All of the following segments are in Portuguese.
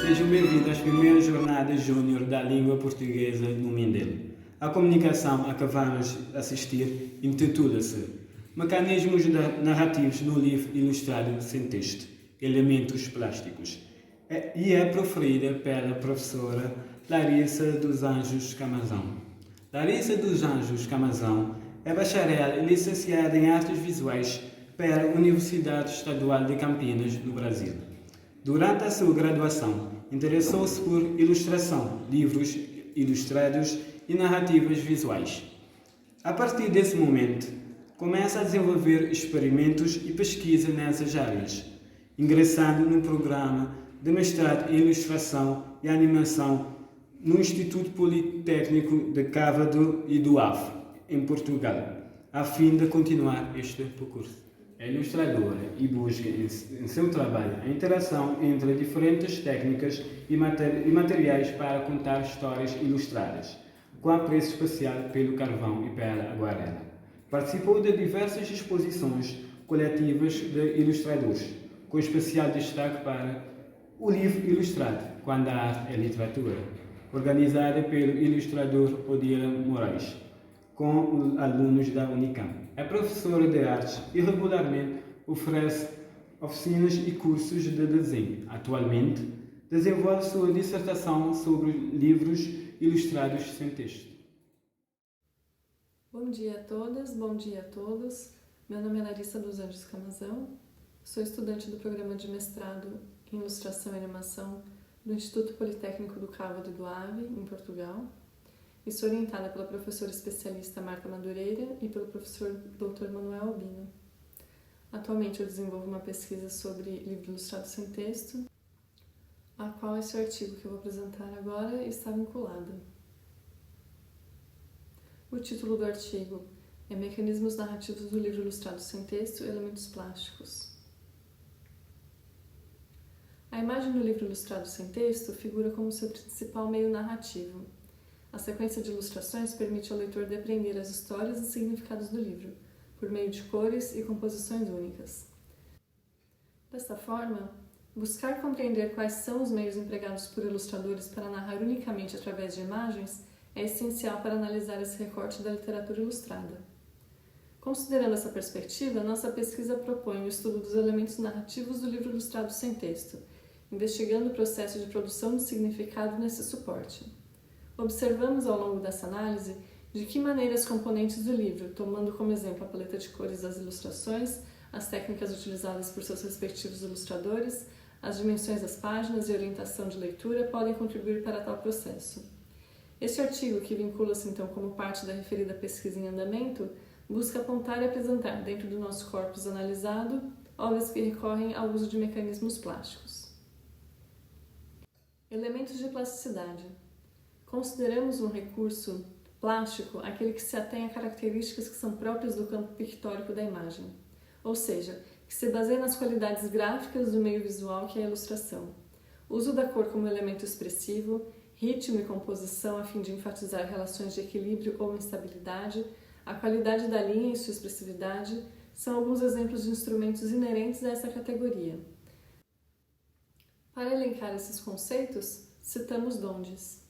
Sejam bem-vindos às primeiras jornadas júnior da língua portuguesa no Mindelo. A comunicação a que vamos assistir intitula-se Mecanismos narrativos no livro ilustrado sem texto, elementos plásticos, e é proferida pela professora Larissa dos Anjos Camazão. Larissa dos Anjos Camazão é bacharel e licenciada em Artes Visuais pela Universidade Estadual de Campinas, no Brasil. Durante a sua graduação, interessou-se por ilustração, livros ilustrados e narrativas visuais. A partir desse momento, começa a desenvolver experimentos e pesquisa nessas áreas, ingressando no programa de mestrado em Ilustração e Animação no Instituto Politécnico de Cávado e do Ave, em Portugal, a fim de continuar este percurso. É ilustradora e busca em seu trabalho a interação entre diferentes técnicas e materiais para contar histórias ilustradas, com apreço especial pelo carvão e pela aguarela. Participou de diversas exposições coletivas de ilustradores, com especial destaque para o livro ilustrado, Quando a Arte é Literatura, organizada pelo ilustrador Odila Moraes, com os alunos da Unicamp. É professora de artes e regularmente oferece oficinas e cursos de desenho. Atualmente, desenvolve sua dissertação sobre livros ilustrados sem texto. Bom dia a todas, bom dia a todos. Meu nome é Larissa dos Anjos Camazão, sou estudante do programa de mestrado em Ilustração e Animação do Instituto Politécnico do Cávado e do Ave, em Portugal, e sou orientada pela professora especialista Marta Madureira e pelo professor Dr. Manuel Albino. Atualmente eu desenvolvo uma pesquisa sobre livro ilustrado sem texto, a qual esse artigo que eu vou apresentar agora está vinculado. O título do artigo é Mecanismos narrativos do livro ilustrado sem texto, elementos plásticos. A imagem do livro ilustrado sem texto figura como seu principal meio narrativo. A sequência de ilustrações permite ao leitor depreender as histórias e significados do livro, por meio de cores e composições únicas. Desta forma, buscar compreender quais são os meios empregados por ilustradores para narrar unicamente através de imagens é essencial para analisar esse recorte da literatura ilustrada. Considerando essa perspectiva, nossa pesquisa propõe o estudo dos elementos narrativos do livro ilustrado sem texto, investigando o processo de produção de significado nesse suporte. Observamos ao longo dessa análise de que maneira os componentes do livro, tomando como exemplo a paleta de cores das ilustrações, as técnicas utilizadas por seus respectivos ilustradores, as dimensões das páginas e orientação de leitura podem contribuir para tal processo. Este artigo, que vincula-se então como parte da referida pesquisa em andamento, busca apontar e apresentar dentro do nosso corpus analisado obras que recorrem ao uso de mecanismos plásticos. Elementos de plasticidade. Consideramos um recurso plástico aquele que se atém a características que são próprias do campo pictórico da imagem, ou seja, que se baseia nas qualidades gráficas do meio visual que é a ilustração. O uso da cor como elemento expressivo, ritmo e composição a fim de enfatizar relações de equilíbrio ou instabilidade, a qualidade da linha e sua expressividade são alguns exemplos de instrumentos inerentes a essa categoria. Para elencar esses conceitos, citamos DONDES.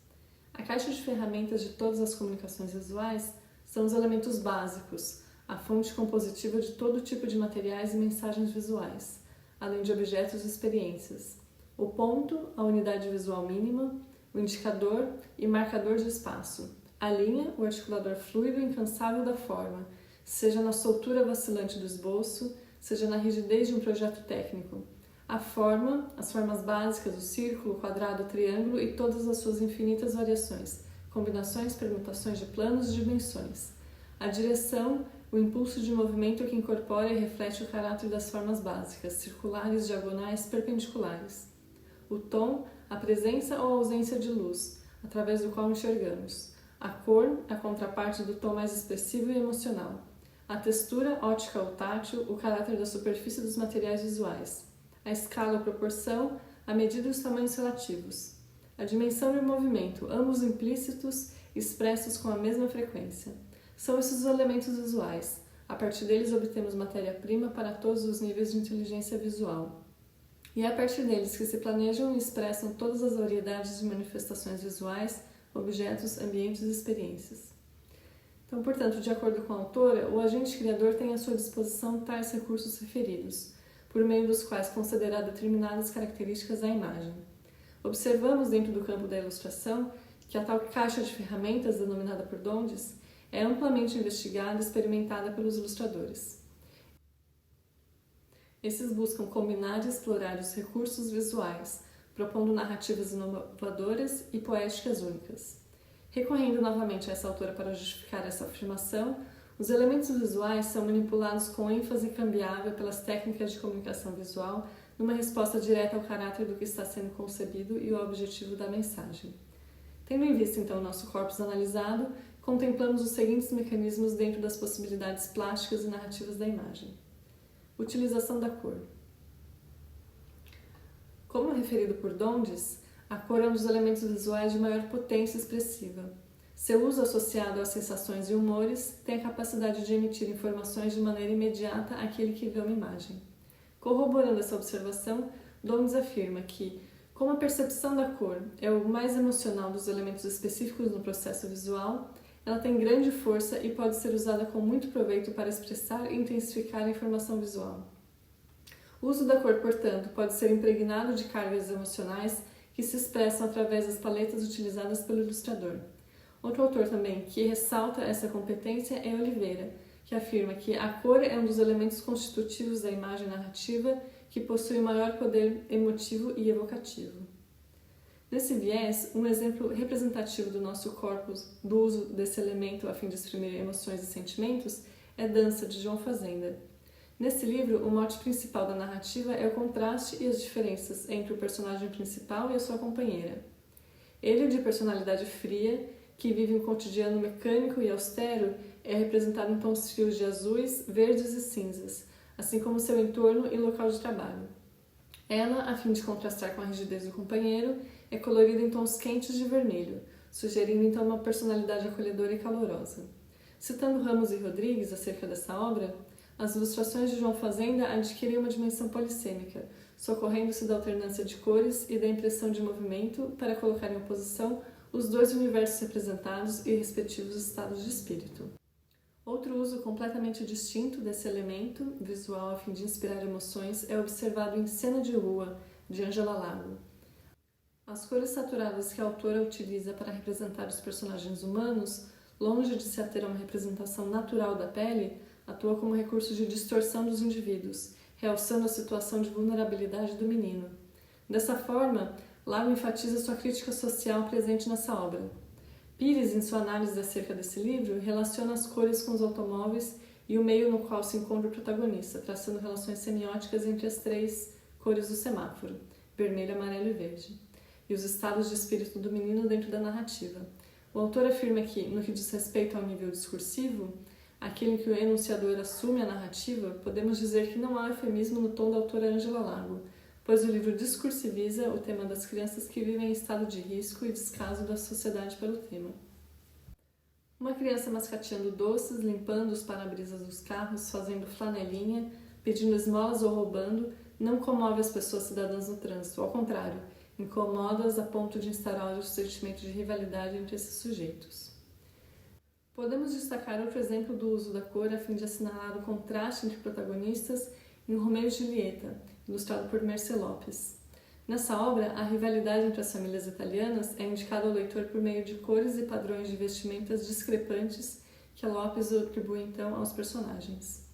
A caixa de ferramentas de todas as comunicações visuais são os elementos básicos, a fonte compositiva de todo tipo de materiais e mensagens visuais, além de objetos e experiências. O ponto, a unidade visual mínima, o indicador e marcador de espaço. A linha, o articulador fluido e incansável da forma, seja na soltura vacilante do esboço, seja na rigidez de um projeto técnico. A forma, as formas básicas, o círculo, o quadrado, o triângulo e todas as suas infinitas variações, combinações, permutações de planos e dimensões. A direção, o impulso de movimento que incorpora e reflete o caráter das formas básicas, circulares, diagonais, perpendiculares. O tom, a presença ou ausência de luz, através do qual enxergamos. A cor, a contraparte do tom mais expressivo e emocional. A textura, ótica ou tátil, o caráter da superfície dos materiais visuais. A escala ou proporção, a medida e os tamanhos relativos. A dimensão e o movimento, ambos implícitos, expressos com a mesma frequência. São esses os elementos visuais. A partir deles obtemos matéria-prima para todos os níveis de inteligência visual. e é a partir deles que se planejam e expressam todas as variedades de manifestações visuais, objetos, ambientes e experiências. Então, portanto, de acordo com a autora, o agente criador tem à sua disposição tais recursos referidos, por meio dos quais concederá determinadas características à imagem. Observamos dentro do campo da ilustração que a tal caixa de ferramentas, denominada por Dondes, é amplamente investigada e experimentada pelos ilustradores. Esses buscam combinar e explorar os recursos visuais, propondo narrativas inovadoras e poéticas únicas. Recorrendo novamente a essa autora para justificar essa afirmação, os elementos visuais são manipulados com ênfase cambiável pelas técnicas de comunicação visual numa resposta direta ao caráter do que está sendo concebido e ao objetivo da mensagem. Tendo em vista, então, o nosso corpus analisado, contemplamos os seguintes mecanismos dentro das possibilidades plásticas e narrativas da imagem. Utilização da cor. Como referido por Dondes, a cor é um dos elementos visuais de maior potência expressiva. Seu uso associado às sensações e humores tem a capacidade de emitir informações de maneira imediata àquele que vê uma imagem. Corroborando essa observação, Dondes afirma que, como a percepção da cor é o mais emocional dos elementos específicos no processo visual, ela tem grande força e pode ser usada com muito proveito para expressar e intensificar a informação visual. O uso da cor, portanto, pode ser impregnado de cargas emocionais que se expressam através das paletas utilizadas pelo ilustrador. Outro autor também que ressalta essa competência é Oliveira, que afirma que a cor é um dos elementos constitutivos da imagem narrativa que possui maior poder emotivo e evocativo. Nesse viés, um exemplo representativo do nosso corpus do uso desse elemento a fim de exprimir emoções e sentimentos é Dança, de João Fazenda. Nesse livro, o mote principal da narrativa é o contraste e as diferenças entre o personagem principal e a sua companheira. Ele, de personalidade fria, que vive um cotidiano mecânico e austero, é representado em tons frios de azuis, verdes e cinzas, assim como seu entorno e local de trabalho. Ela, a fim de contrastar com a rigidez do companheiro, é colorida em tons quentes de vermelho, sugerindo então uma personalidade acolhedora e calorosa. Citando Ramos e Rodrigues acerca dessa obra, as ilustrações de João Fazenda adquirem uma dimensão polissêmica, socorrendo-se da alternância de cores e da impressão de movimento para colocar em oposição os dois universos representados e respectivos estados de espírito. Outro uso completamente distinto desse elemento visual a fim de inspirar emoções é observado em Cena de Rua, de Ângela Lago. As cores saturadas que a autora utiliza para representar os personagens humanos, longe de se ater a uma representação natural da pele, atua como recurso de distorção dos indivíduos, realçando a situação de vulnerabilidade do menino. Dessa forma, Lago enfatiza sua crítica social presente nessa obra. Pires, em sua análise acerca desse livro, relaciona as cores com os automóveis e o meio no qual se encontra o protagonista, traçando relações semióticas entre as três cores do semáforo, vermelho, amarelo e verde, e os estados de espírito do menino dentro da narrativa. O autor afirma que, no que diz respeito ao nível discursivo, aquele em que o enunciador assume a narrativa, podemos dizer que não há eufemismo no tom da autora Ângela Lago, pois o livro discursiviza o tema das crianças que vivem em estado de risco e descaso da sociedade pelo tema. Uma criança mascateando doces, limpando os para-brisas dos carros, fazendo flanelinha, pedindo esmolas ou roubando, não comove as pessoas cidadãs no trânsito, ao contrário, incomoda-as a ponto de instaurar o sentimento de rivalidade entre esses sujeitos. Podemos destacar outro exemplo do uso da cor a fim de assinalar o contraste entre protagonistas em Romeu e Julieta, ilustrado por Mercê Lopes. Nessa obra, a rivalidade entre as famílias italianas é indicada ao leitor por meio de cores e padrões de vestimentas discrepantes que Lopes atribui então aos personagens.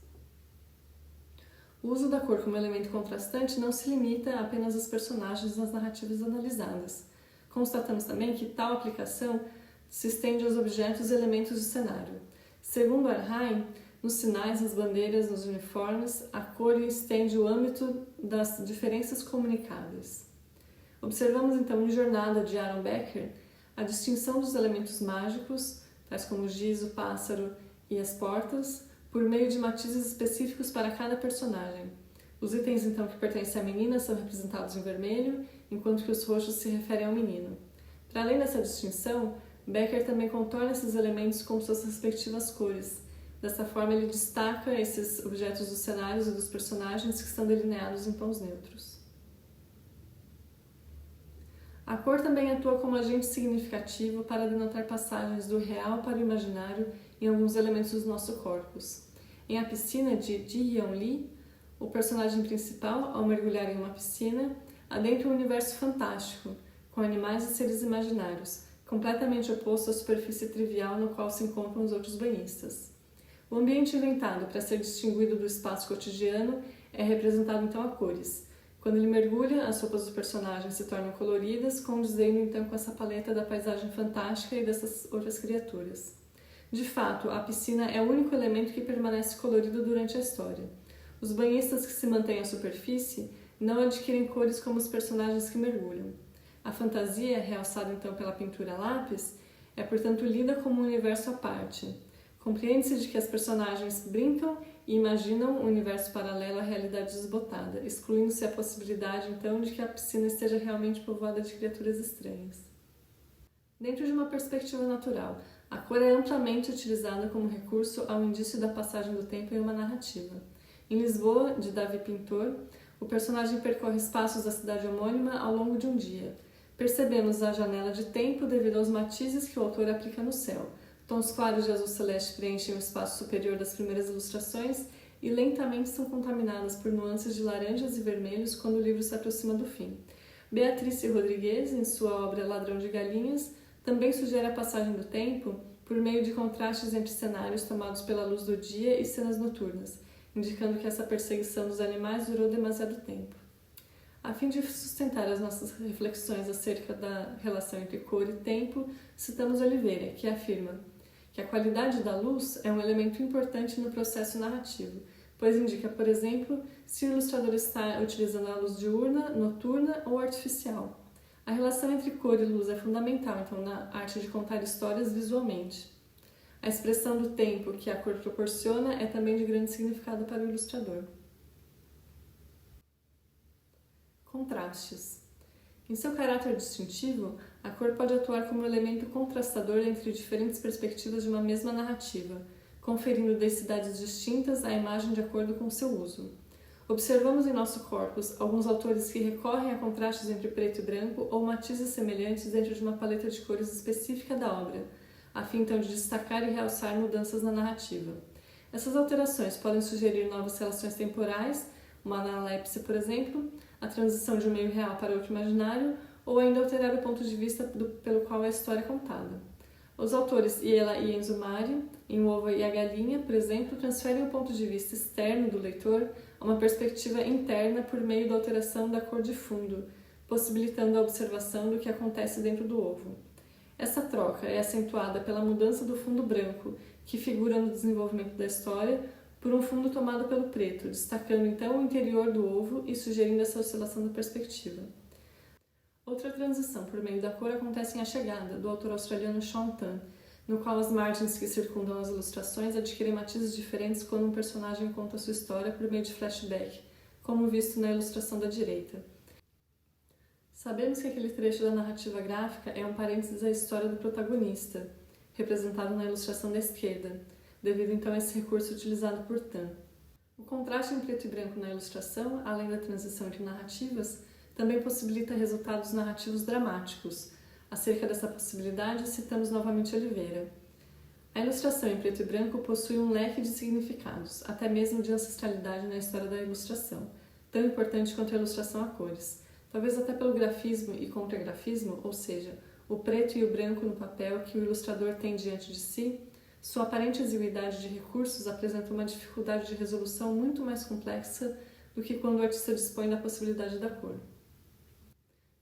O uso da cor como elemento contrastante não se limita apenas aos personagens nas narrativas analisadas. Constatamos também que tal aplicação se estende aos objetos e elementos do cenário. Segundo Arhain, nos sinais, nas bandeiras, nos uniformes, a cor estende o âmbito das diferenças comunicáveis. Observamos então em Jornada, de Aaron Becker, a distinção dos elementos mágicos, tais como o giz, o pássaro e as portas, por meio de matizes específicos para cada personagem. Os itens então que pertencem à menina são representados em vermelho, enquanto que os roxos se referem ao menino. Para além dessa distinção, Becker também contorna esses elementos com suas respectivas cores. Dessa forma, ele destaca esses objetos dos cenários e dos personagens que estão delineados em tons neutros. A cor também atua como agente significativo para denotar passagens do real para o imaginário em alguns elementos dos nossos corpos. Em A Piscina, de Ji Yeon Lee, o personagem principal, ao mergulhar em uma piscina, adentra um universo fantástico, com animais e seres imaginários, completamente oposto à superfície trivial no qual se encontram os outros banhistas. O ambiente inventado para ser distinguido do espaço cotidiano é representado então a cores. Quando ele mergulha, as roupas do personagem se tornam coloridas, condizendo então com essa paleta da paisagem fantástica e dessas outras criaturas. De fato, a piscina é o único elemento que permanece colorido durante a história. Os banhistas que se mantêm à superfície não adquirem cores como os personagens que mergulham. A fantasia, realçada então pela pintura a lápis, é portanto lida como um universo à parte. Compreende-se de que as personagens brincam e imaginam um universo paralelo à realidade desbotada, excluindo-se a possibilidade então de que a piscina esteja realmente povoada de criaturas estranhas. Dentro de uma perspectiva natural, a cor é amplamente utilizada como recurso ao indício da passagem do tempo em uma narrativa. Em Lisboa, de Davi Pintor, o personagem percorre espaços da cidade homônima ao longo de um dia. Percebemos a janela de tempo devido aos matizes que o autor aplica no céu. Tons claros de azul celeste preenchem o espaço superior das primeiras ilustrações e lentamente são contaminadas por nuances de laranjas e vermelhos quando o livro se aproxima do fim. Beatriz Rodrigues, em sua obra Ladrão de Galinhas, também sugere a passagem do tempo por meio de contrastes entre cenários tomados pela luz do dia e cenas noturnas, indicando que essa perseguição dos animais durou demasiado tempo. A fim de sustentar as nossas reflexões acerca da relação entre cor e tempo, citamos Oliveira, que afirma que a qualidade da luz é um elemento importante no processo narrativo, pois indica, por exemplo, se o ilustrador está utilizando a luz diurna, noturna ou artificial. A relação entre cor e luz é fundamental, então, na arte de contar histórias visualmente. A expressão do tempo que a cor proporciona é também de grande significado para o ilustrador. Contrastes. Em seu caráter distintivo, a cor pode atuar como elemento contrastador entre diferentes perspectivas de uma mesma narrativa, conferindo densidades distintas à imagem de acordo com seu uso. Observamos em nosso corpus alguns autores que recorrem a contrastes entre preto e branco ou matizes semelhantes dentro de uma paleta de cores específica da obra, a fim então de destacar e realçar mudanças na narrativa. Essas alterações podem sugerir novas relações temporais, uma analepse, por exemplo, a transição de um meio real para outro imaginário, ou ainda alterar o ponto de vista pelo qual a história é contada. Os autores Iela e Enzo Mari, em O Ovo e a Galinha, por exemplo, transferem o ponto de vista externo do leitor a uma perspectiva interna por meio da alteração da cor de fundo, possibilitando a observação do que acontece dentro do ovo. Essa troca é acentuada pela mudança do fundo branco, que figura no desenvolvimento da história, por um fundo tomado pelo preto, destacando então o interior do ovo e sugerindo essa oscilação da perspectiva. Outra transição por meio da cor acontece em A Chegada, do autor australiano Sean Tan, no qual as margens que circundam as ilustrações adquirem matizes diferentes quando um personagem conta sua história por meio de flashback, como visto na ilustração da direita. Sabemos que aquele trecho da narrativa gráfica é um parênteses à história do protagonista, representado na ilustração da esquerda, devido então a esse recurso utilizado por Tan. O contraste em preto e branco na ilustração, além da transição entre narrativas, também possibilita resultados narrativos dramáticos. Acerca dessa possibilidade, citamos novamente Oliveira. A ilustração em preto e branco possui um leque de significados, até mesmo de ancestralidade na história da ilustração, tão importante quanto a ilustração a cores, talvez até pelo grafismo e contragrafismo, ou seja, o preto e o branco no papel que o ilustrador tem diante de si. Sua aparente exiguidade de recursos apresenta uma dificuldade de resolução muito mais complexa do que quando o artista dispõe da possibilidade da cor.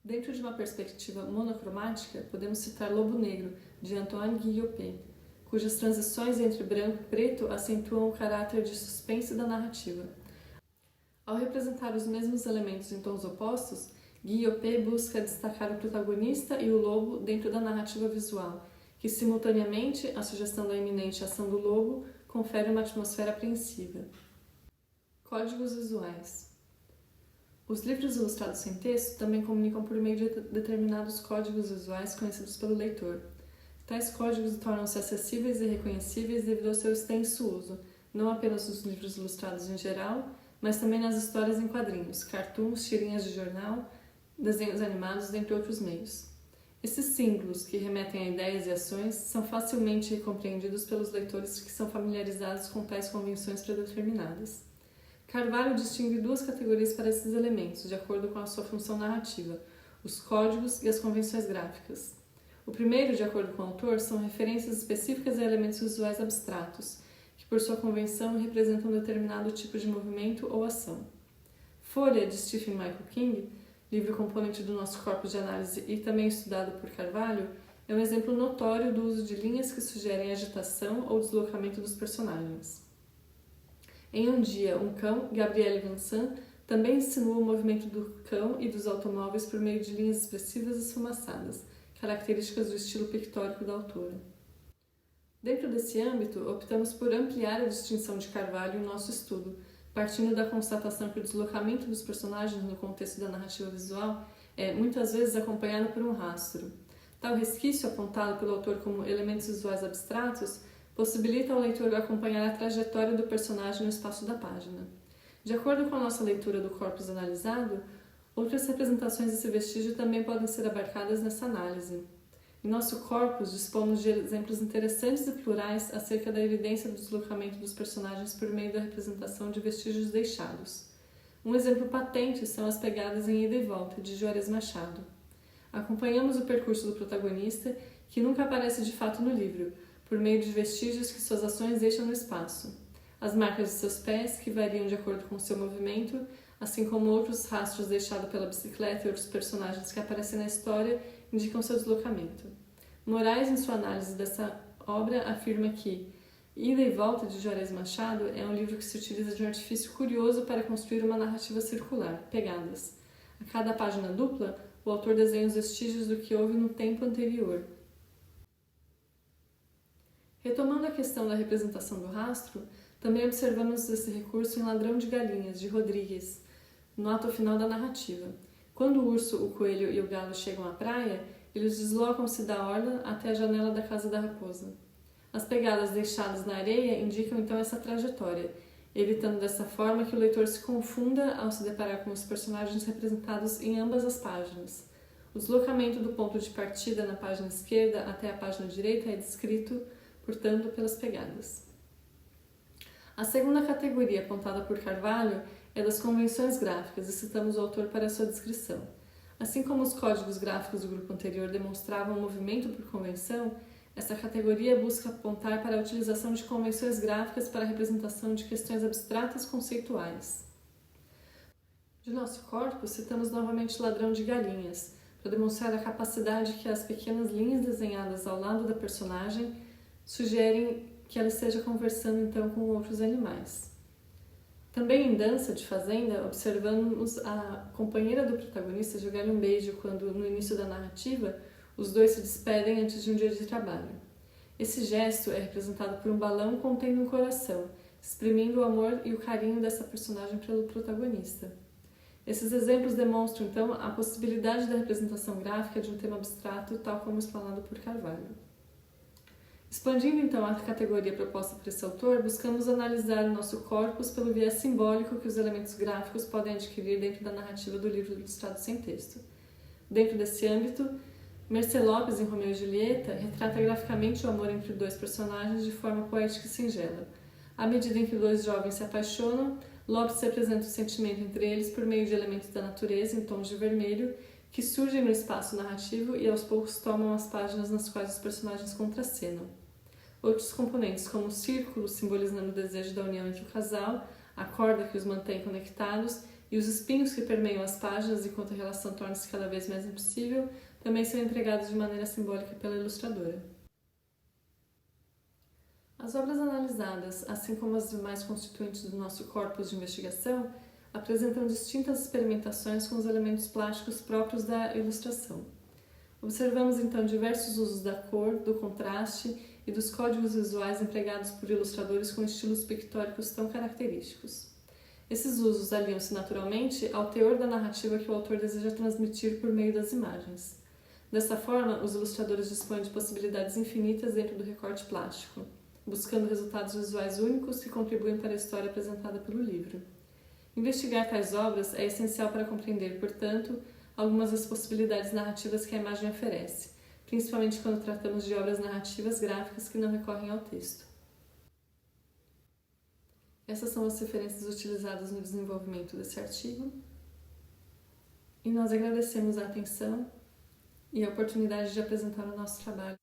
Dentro de uma perspectiva monocromática, podemos citar Lobo Negro, de Antoine Guillaume, cujas transições entre branco e preto acentuam o caráter de suspense da narrativa. Ao representar os mesmos elementos em tons opostos, Guillaume busca destacar o protagonista e o lobo dentro da narrativa visual, que simultaneamente a sugestão da iminente ação do lobo confere uma atmosfera apreensiva. Códigos visuais. Os livros ilustrados sem texto também comunicam por meio de determinados códigos visuais conhecidos pelo leitor. Tais códigos tornam-se acessíveis e reconhecíveis devido ao seu extenso uso, não apenas nos livros ilustrados em geral, mas também nas histórias em quadrinhos, cartoons, tirinhas de jornal desenhos animados, dentre outros meios. Esses símbolos, que remetem a ideias e ações, são facilmente compreendidos pelos leitores que são familiarizados com tais convenções predeterminadas. Carvalho distingue duas categorias para esses elementos, de acordo com a sua função narrativa: os códigos e as convenções gráficas. O primeiro, de acordo com o autor, são referências específicas a elementos visuais abstratos, que por sua convenção representam um determinado tipo de movimento ou ação. Folha, de Stephen Michael King, livro componente do nosso corpus de análise e também estudado por Carvalho, é um exemplo notório do uso de linhas que sugerem agitação ou deslocamento dos personagens. Em Um Dia, um Cão, Gabrielle Vincent também insinua o movimento do cão e dos automóveis por meio de linhas expressivas e esfumaçadas, características do estilo pictórico da autora. Dentro desse âmbito, optamos por ampliar a distinção de Carvalho em nosso estudo, partindo da constatação que o deslocamento dos personagens no contexto da narrativa visual é, muitas vezes, acompanhado por um rastro. Tal resquício, apontado pelo autor como elementos visuais abstratos, possibilita ao leitor acompanhar a trajetória do personagem no espaço da página. De acordo com a nossa leitura do corpus analisado, outras representações desse vestígio também podem ser abarcadas nessa análise. Em nosso corpus, dispomos de exemplos interessantes e plurais acerca da evidência do deslocamento dos personagens por meio da representação de vestígios deixados. Um exemplo patente são as pegadas em Ida e Volta, de Juarez Machado. Acompanhamos o percurso do protagonista, que nunca aparece de fato no livro, por meio de vestígios que suas ações deixam no espaço. As marcas de seus pés, que variam de acordo com seu movimento, assim como outros rastros deixados pela bicicleta e outros personagens que aparecem na história, indicam seu deslocamento. Moraes, em sua análise dessa obra, afirma que Ida e Volta, de Juarez Machado, é um livro que se utiliza de um artifício curioso para construir uma narrativa circular, pegadas. A cada página dupla, o autor desenha os vestígios do que houve no tempo anterior. Retomando a questão da representação do rastro, também observamos esse recurso em Ladrão de Galinhas, de Rodrigues, no ato final da narrativa. Quando o urso, o coelho e o galo chegam à praia, eles deslocam-se da orla até a janela da casa da raposa. As pegadas deixadas na areia indicam então essa trajetória, evitando dessa forma que o leitor se confunda ao se deparar com os personagens representados em ambas as páginas. O deslocamento do ponto de partida na página esquerda até a página direita é descrito, portanto, pelas pegadas. A segunda categoria apontada por Carvalho é das convenções gráficas, e citamos o autor para sua descrição. Assim como os códigos gráficos do grupo anterior demonstravam um movimento por convenção, essa categoria busca apontar para a utilização de convenções gráficas para a representação de questões abstratas conceituais. De nosso corpo, citamos novamente Ladrão de Galinhas, para demonstrar a capacidade que as pequenas linhas desenhadas ao lado da personagem sugerem que ela esteja conversando então com outros animais. Também em Dança de Fazenda, observamos a companheira do protagonista jogar um beijo quando, no início da narrativa, os dois se despedem antes de um dia de trabalho. Esse gesto é representado por um balão contendo um coração, exprimindo o amor e o carinho dessa personagem pelo protagonista. Esses exemplos demonstram, então, a possibilidade da representação gráfica de um tema abstrato, tal como explanado por Carvalho. Expandindo, então, a categoria proposta por esse autor, buscamos analisar o nosso corpus pelo viés simbólico que os elementos gráficos podem adquirir dentro da narrativa do livro ilustrado sem texto. Dentro desse âmbito, Mercê Lopes, em Romeu e Julieta, retrata graficamente o amor entre dois personagens de forma poética e singela. À medida em que dois jovens se apaixonam, Lopes representa o sentimento entre eles por meio de elementos da natureza em tons de vermelho que surgem no espaço narrativo e aos poucos tomam as páginas nas quais os personagens contracenam. Outros componentes, como o círculo, simbolizando o desejo da união entre o casal, a corda que os mantém conectados e os espinhos que permeiam as páginas enquanto a relação torna-se cada vez mais impossível, também são empregados de maneira simbólica pela ilustradora. As obras analisadas, assim como as demais constituintes do nosso corpus de investigação, apresentam distintas experimentações com os elementos plásticos próprios da ilustração. Observamos então diversos usos da cor, do contraste e dos códigos visuais empregados por ilustradores com estilos pictóricos tão característicos. Esses usos aliam-se naturalmente ao teor da narrativa que o autor deseja transmitir por meio das imagens. Dessa forma, os ilustradores dispõem de possibilidades infinitas dentro do recorte plástico, buscando resultados visuais únicos que contribuem para a história apresentada pelo livro. Investigar tais obras é essencial para compreender, portanto, algumas das possibilidades narrativas que a imagem oferece, principalmente quando tratamos de obras narrativas gráficas que não recorrem ao texto. Essas são as referências utilizadas no desenvolvimento desse artigo. E nós agradecemos a atenção e a oportunidade de apresentar o nosso trabalho.